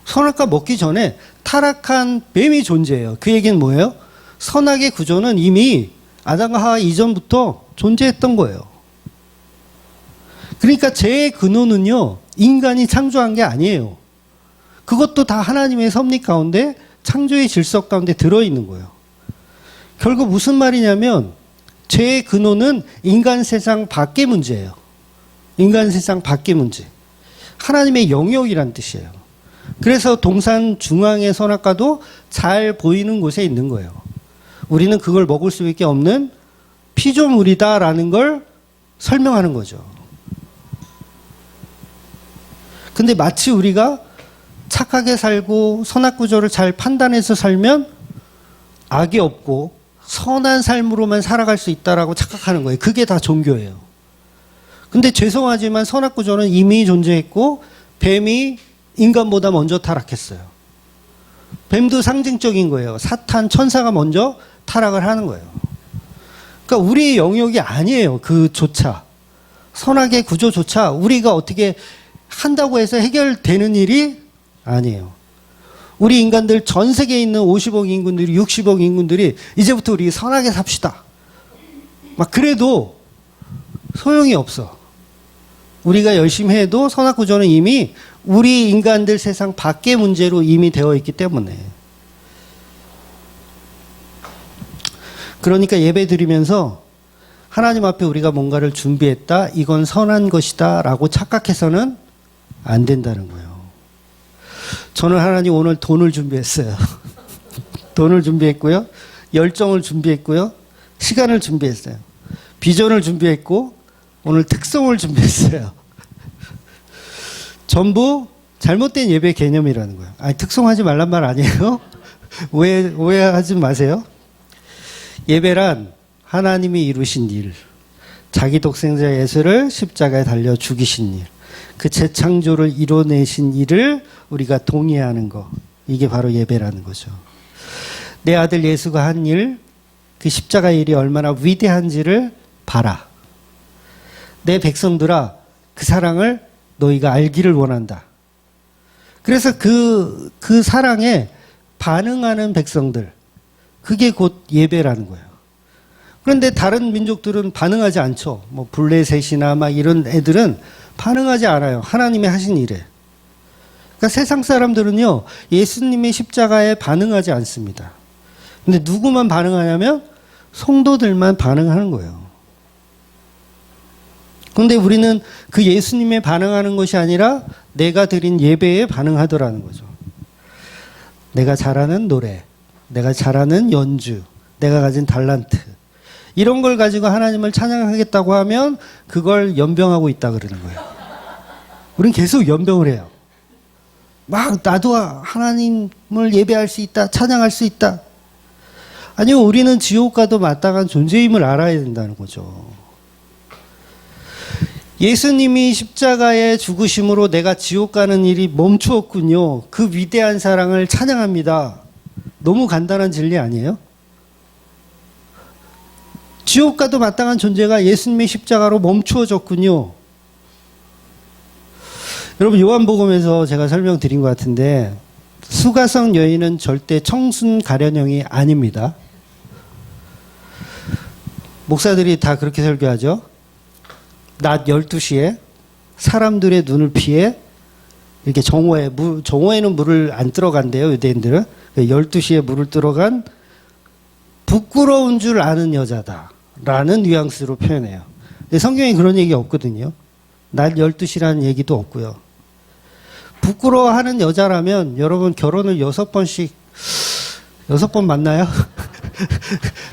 선악과 먹기 전에 타락한 뱀이 존재해요. 그 얘기는 뭐예요? 선악의 구조는 이미 아담과 하와 이전부터 존재했던 거예요. 그러니까 죄의 근원은요, 인간이 창조한 게 아니에요. 그것도 다 하나님의 섭리 가운데, 창조의 질서 가운데 들어있는 거예요. 결국 무슨 말이냐면, 죄의 근원은 인간 세상 밖의 문제예요. 인간 세상 밖의 문제. 하나님의 영역이란 뜻이에요. 그래서 동산 중앙의 선악과도 잘 보이는 곳에 있는 거예요. 우리는 그걸 먹을 수밖에 없는 피조물이다라는 걸 설명하는 거죠. 근데 마치 우리가 착하게 살고 선악구조를 잘 판단해서 살면 악이 없고 선한 삶으로만 살아갈 수 있다라고 착각하는 거예요. 그게 다 종교예요. 근데 죄송하지만 선악구조는 이미 존재했고 뱀이 인간보다 먼저 타락했어요. 뱀도 상징적인 거예요. 사탄, 천사가 먼저 타락을 하는 거예요. 그러니까 우리의 영역이 아니에요. 그조차. 선악의 구조조차 우리가 어떻게 한다고 해서 해결되는 일이 아니에요. 우리 인간들 전 세계에 있는 50억 인군들이 60억 인군들이 이제부터 우리 선하게 삽시다. 막 그래도 소용이 없어. 우리가 열심히 해도 선악구조는 이미 우리 인간들 세상 밖의 문제로 이미 되어 있기 때문에. 그러니까 예배 드리면서 하나님 앞에 우리가 뭔가를 준비했다, 이건 선한 것이다 라고 착각해서는 안 된다는 거예요. 저는 하나님 오늘 돈을 준비했어요. 돈을 준비했고요. 열정을 준비했고요. 시간을 준비했어요. 비전을 준비했고 오늘 특성을 준비했어요. 전부 잘못된 예배 개념이라는 거예요. 아니, 특성하지 말란 말 아니에요. 오해하지 마세요. 예배란 하나님이 이루신 일, 자기 독생자 예수를 십자가에 달려 죽이신 일, 그 재창조를 이뤄내신 일을 우리가 동의하는 거, 이게 바로 예배라는 거죠. 내 아들 예수가 한 일, 그 십자가 일이 얼마나 위대한지를 봐라. 내 백성들아, 그 사랑을 너희가 알기를 원한다. 그래서 그 사랑에 반응하는 백성들, 그게 곧 예배라는 거예요. 그런데 다른 민족들은 반응하지 않죠. 뭐 블레셋이나 막 이런 애들은 반응하지 않아요. 하나님이 하신 일에. 그러니까 세상 사람들은요, 예수님의 십자가에 반응하지 않습니다. 근데 누구만 반응하냐면 성도들만 반응하는 거예요. 그런데 우리는 그 예수님에 반응하는 것이 아니라 내가 드린 예배에 반응하더라는 거죠. 내가 잘하는 노래, 내가 잘하는 연주, 내가 가진 달란트, 이런 걸 가지고 하나님을 찬양하겠다고 하면 그걸 연병하고 있다 그러는 거예요. 우린 계속 연병을 해요. 막 나도 하나님을 예배할 수 있다, 찬양할 수 있다. 아니요, 우리는 지옥 가도 마땅한 존재임을 알아야 된다는 거죠. 예수님이 십자가에 죽으심으로 내가 지옥 가는 일이 멈추었군요. 그 위대한 사랑을 찬양합니다. 너무 간단한 진리 아니에요? 지옥 가도 마땅한 존재가 예수님의 십자가로 멈추어졌군요. 여러분, 요한복음에서 제가 설명드린 것 같은데 수가성 여인은 절대 청순 가련형이 아닙니다. 목사들이 다 그렇게 설교하죠. 낮 12시에 사람들의 눈을 피해 이렇게 정오에는 물을 안 들어간대요, 유대인들은. 12시에 물을 들어간 부끄러운 줄 아는 여자다라는 뉘앙스로 표현해요. 근데 성경에 그런 얘기 없거든요. 낮 12시라는 얘기도 없고요. 부끄러워하는 여자라면 여러분 결혼을 6번씩, 6번 맞나요?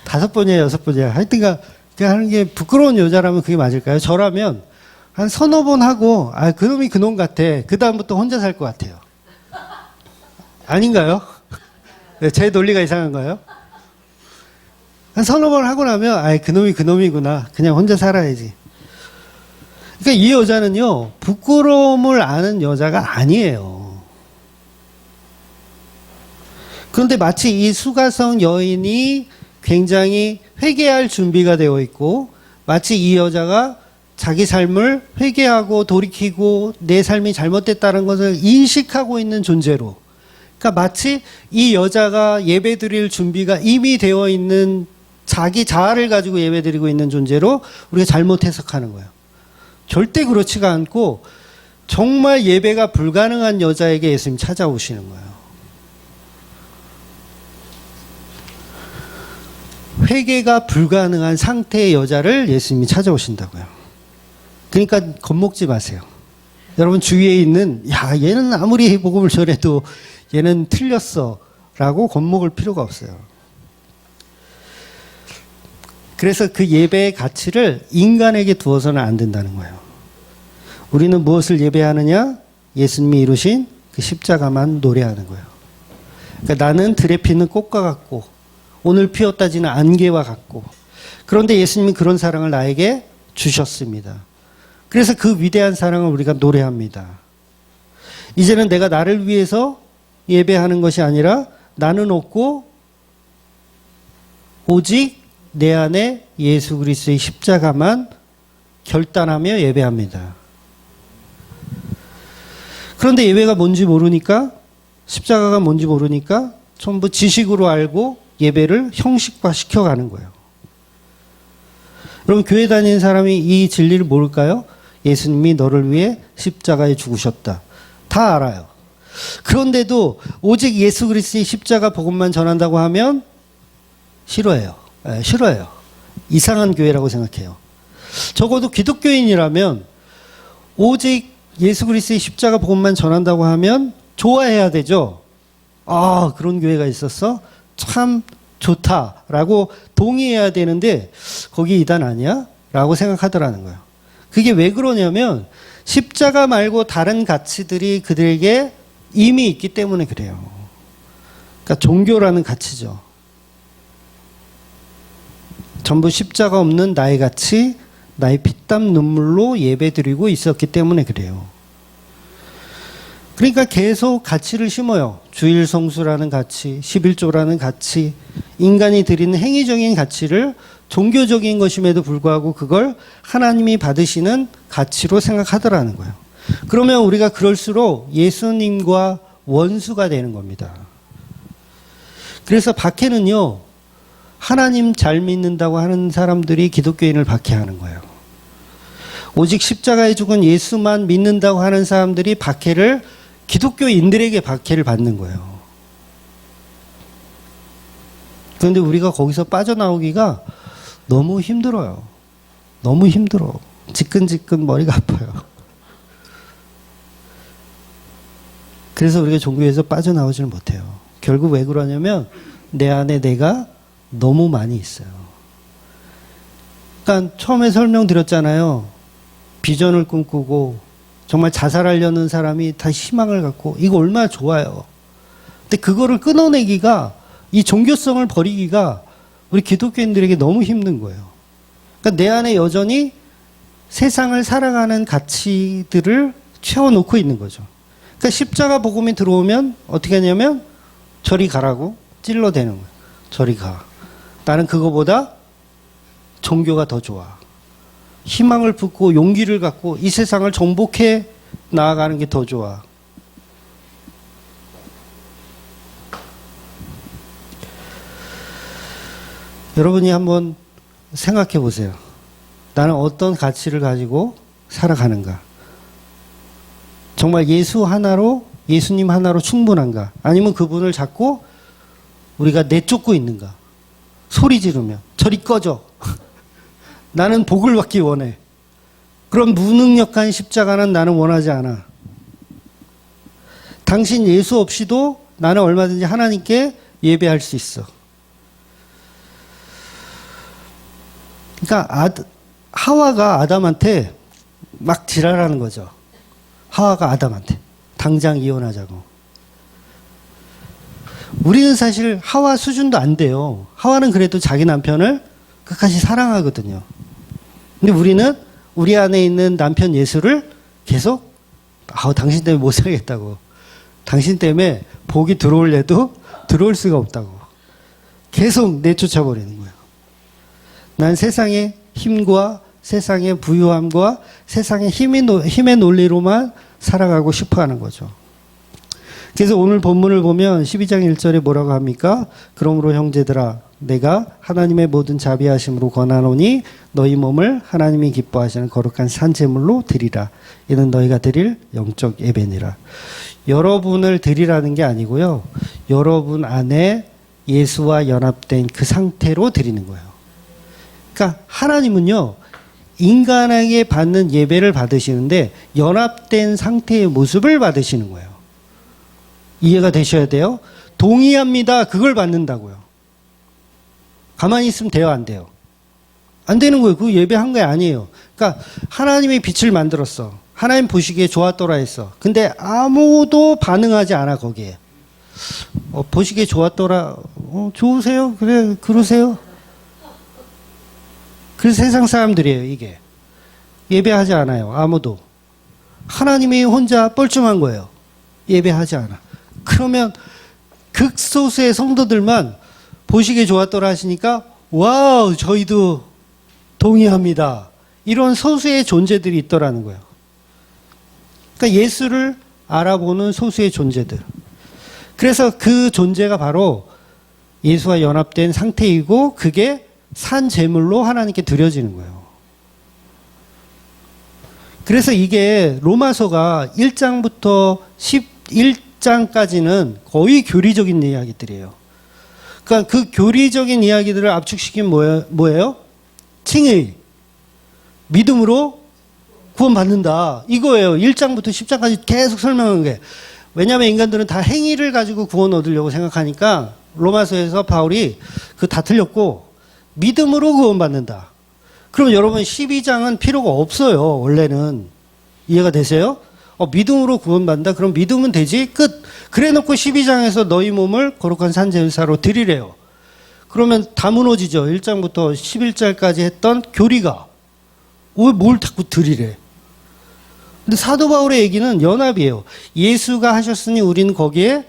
5번이에요, 6번이에요. 하여튼가 그냥 하는 게 부끄러운 여자라면 그게 맞을까요? 저라면 한 서너 번 하고, 그놈이 그놈 같아. 그다음부터 혼자 살 것 같아요. 아닌가요? 네, 제 논리가 이상한가요? 한 서너 번 하고 나면, 그놈이 그놈이구나. 그냥 혼자 살아야지. 그러니까 이 여자는요, 부끄러움을 아는 여자가 아니에요. 그런데 마치 이 수가성 여인이 굉장히 회개할 준비가 되어 있고, 마치 이 여자가 자기 삶을 회개하고 돌이키고 내 삶이 잘못됐다는 것을 인식하고 있는 존재로, 그러니까 마치 이 여자가 예배드릴 준비가 이미 되어 있는 자기 자아를 가지고 예배드리고 있는 존재로 우리가 잘못 해석하는 거예요. 절대 그렇지가 않고 정말 예배가 불가능한 여자에게 예수님 찾아오시는 거예요. 회개가 불가능한 상태의 여자를 예수님이 찾아오신다고요. 그러니까 겁먹지 마세요. 여러분 주위에 있는 얘는 아무리 복음을 전해도 얘는 틀렸어 라고 겁먹을 필요가 없어요. 그래서 그 예배의 가치를 인간에게 두어서는 안 된다는 거예요. 우리는 무엇을 예배하느냐? 예수님이 이루신 그 십자가만 노래하는 거예요. 그러니까 나는 들에 피는 꽃과 같고 오늘 피었다지는 안개와 같고, 그런데 예수님이 그런 사랑을 나에게 주셨습니다. 그래서 그 위대한 사랑을 우리가 노래합니다. 이제는 내가 나를 위해서 예배하는 것이 아니라 나는 없고 오직 내 안에 예수 그리스도의 십자가만 결단하며 예배합니다. 그런데 예배가 뭔지 모르니까, 십자가가 뭔지 모르니까 전부 지식으로 알고 예배를 형식화 시켜가는 거예요. 그럼 교회 다니는 사람이 이 진리를 모를까요? 예수님이 너를 위해 십자가에 죽으셨다. 다 알아요. 그런데도 오직 예수 그리스도의 십자가 복음만 전한다고 하면 싫어해요. 싫어해요. 이상한 교회라고 생각해요. 적어도 기독교인이라면 오직 예수 그리스도의 십자가 복음만 전한다고 하면 좋아해야 되죠. 아, 그런 교회가 있었어? 참 좋다라고 동의해야 되는데 거기 이단 아니야? 라고 생각하더라는 거예요. 그게 왜 그러냐면 십자가 말고 다른 가치들이 그들에게 이미 있기 때문에 그래요. 그러니까 종교라는 가치죠. 전부 십자가 없는 나의 가치, 나의 피땀 눈물로 예배드리고 있었기 때문에 그래요. 그러니까 계속 가치를 심어요. 주일 성수라는 가치, 11조라는 가치, 인간이 드리는 행위적인 가치를 종교적인 것임에도 불구하고 그걸 하나님이 받으시는 가치로 생각하더라는 거예요. 그러면 우리가 그럴수록 예수님과 원수가 되는 겁니다. 그래서 박해는요, 하나님 잘 믿는다고 하는 사람들이 기독교인을 박해하는 거예요. 오직 십자가에 죽은 예수만 믿는다고 하는 사람들이 박해를, 기독교인들에게 박해를 받는 거예요. 그런데 우리가 거기서 빠져나오기가 너무 힘들어요. 너무 힘들어. 지끈지끈 머리가 아파요. 그래서 우리가 종교에서 빠져나오지는 못해요. 결국 왜 그러냐면 내 안에 내가 너무 많이 있어요. 그러니까 처음에 설명드렸잖아요. 비전을 꿈꾸고 정말 자살하려는 사람이 다 희망을 갖고, 이거 얼마나 좋아요. 근데 그거를 끊어내기가, 이 종교성을 버리기가 우리 기독교인들에게 너무 힘든 거예요. 그러니까 내 안에 여전히 세상을 살아가는 가치들을 채워놓고 있는 거죠. 그러니까 십자가 복음이 들어오면 어떻게 하냐면 저리 가라고 찔러대는 거예요. 저리 가. 나는 그거보다 종교가 더 좋아. 희망을 품고 용기를 갖고 이 세상을 정복해 나아가는 게 더 좋아. 여러분이 한번 생각해 보세요. 나는 어떤 가치를 가지고 살아가는가? 정말 예수 하나로, 예수님 하나로 충분한가? 아니면 그분을 자꾸 우리가 내쫓고 있는가? 소리 지르면 저리 꺼져. 나는 복을 받기 원해. 그런 무능력한 십자가는 나는 원하지 않아. 당신 예수 없이도 나는 얼마든지 하나님께 예배할 수 있어. 그러니까 하와가 아담한테 막 지랄하는 거죠. 하와가 아담한테 당장 이혼하자고. 우리는 사실 하와 수준도 안 돼요. 하와는 그래도 자기 남편을 끝까지 사랑하거든요. 근데 우리는 우리 안에 있는 남편 예수를 계속 당신 때문에 못 살겠다고, 당신 때문에 복이 들어올래도 들어올 수가 없다고 계속 내쫓아버리는 거예요. 난 세상의 힘과 세상의 부유함과 세상의 힘의 논리로만 살아가고 싶어 하는 거죠. 그래서 오늘 본문을 보면 12장 1절에 뭐라고 합니까? 그러므로 형제들아 내가 하나님의 모든 자비하심으로 권하노니 너희 몸을 하나님이 기뻐하시는 거룩한 산제물로 드리라. 이는 너희가 드릴 영적 예배니라. 여러분을 드리라는 게 아니고요. 여러분 안에 예수와 연합된 그 상태로 드리는 거예요. 그러니까 하나님은요. 인간에게 받는 예배를 받으시는데 연합된 상태의 모습을 받으시는 거예요. 이해가 되셔야 돼요. 동의합니다. 그걸 받는다고요. 가만히 있으면 돼요? 안 돼요? 안 되는 거예요. 그 예배한 게 아니에요. 그러니까 하나님이 빛을 만들었어. 하나님 보시기에 좋았더라 했어. 근데 아무도 반응하지 않아 거기에. 보시기에 좋았더라. 좋으세요? 그래 그러세요? 그래서 세상 사람들이에요 이게. 예배하지 않아요. 아무도. 하나님이 혼자 뻘쭘한 거예요. 예배하지 않아. 그러면 극소수의 성도들만 보시기에 좋았더라 하시니까 와우 저희도 동의합니다. 이런 소수의 존재들이 있더라는 거예요. 그러니까 예수를 알아보는 소수의 존재들. 그래서 그 존재가 바로 예수와 연합된 상태이고 그게 산 제물로 하나님께 드려지는 거예요. 그래서 이게 로마서가 1장부터 11장까지는 거의 교리적인 이야기들이에요. 그러니까 그 교리적인 이야기들을 압축시킨 뭐예요? 칭의. 믿음으로 구원받는다. 이거예요. 1장부터 10장까지 계속 설명한 게. 왜냐하면 인간들은 다 행위를 가지고 구원 얻으려고 생각하니까 로마서에서 바울이 그 다 틀렸고 믿음으로 구원받는다. 그럼 여러분 12장은 필요가 없어요. 원래는. 이해가 되세요? 믿음으로 구원받는다. 그럼 믿으면 되지. 끝. 그래 놓고 12장에서 너희 몸을 거룩한 산제사로 드리래요. 그러면 다 무너지죠. 1장부터 11장까지 했던 교리가. 왜 뭘 자꾸 드리래. 근데 사도 바울의 얘기는 연합이에요. 예수가 하셨으니 우리는 거기에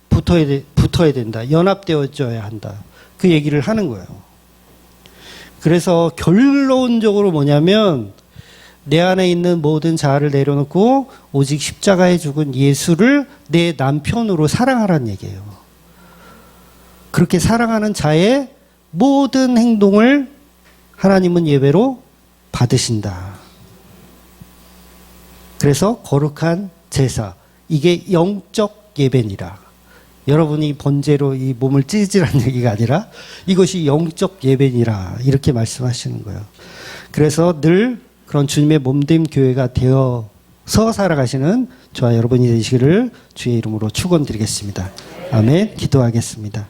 붙어야 된다. 연합되어져야 한다. 그 얘기를 하는 거예요. 그래서 결론적으로 뭐냐면 내 안에 있는 모든 자아를 내려놓고 오직 십자가에 죽은 예수를 내 남편으로 사랑하라는 얘기예요. 그렇게 사랑하는 자의 모든 행동을 하나님은 예배로 받으신다. 그래서 거룩한 제사, 이게 영적 예배니라. 여러분이 번제로 이 몸을 찢으라는 얘기가 아니라 이것이 영적 예배니라 이렇게 말씀하시는 거예요. 그래서 늘 그런 주님의 몸된 교회가 되어서 살아가시는 저와 여러분이 되시기를 주의 이름으로 축원드리겠습니다. 아멘. 기도하겠습니다.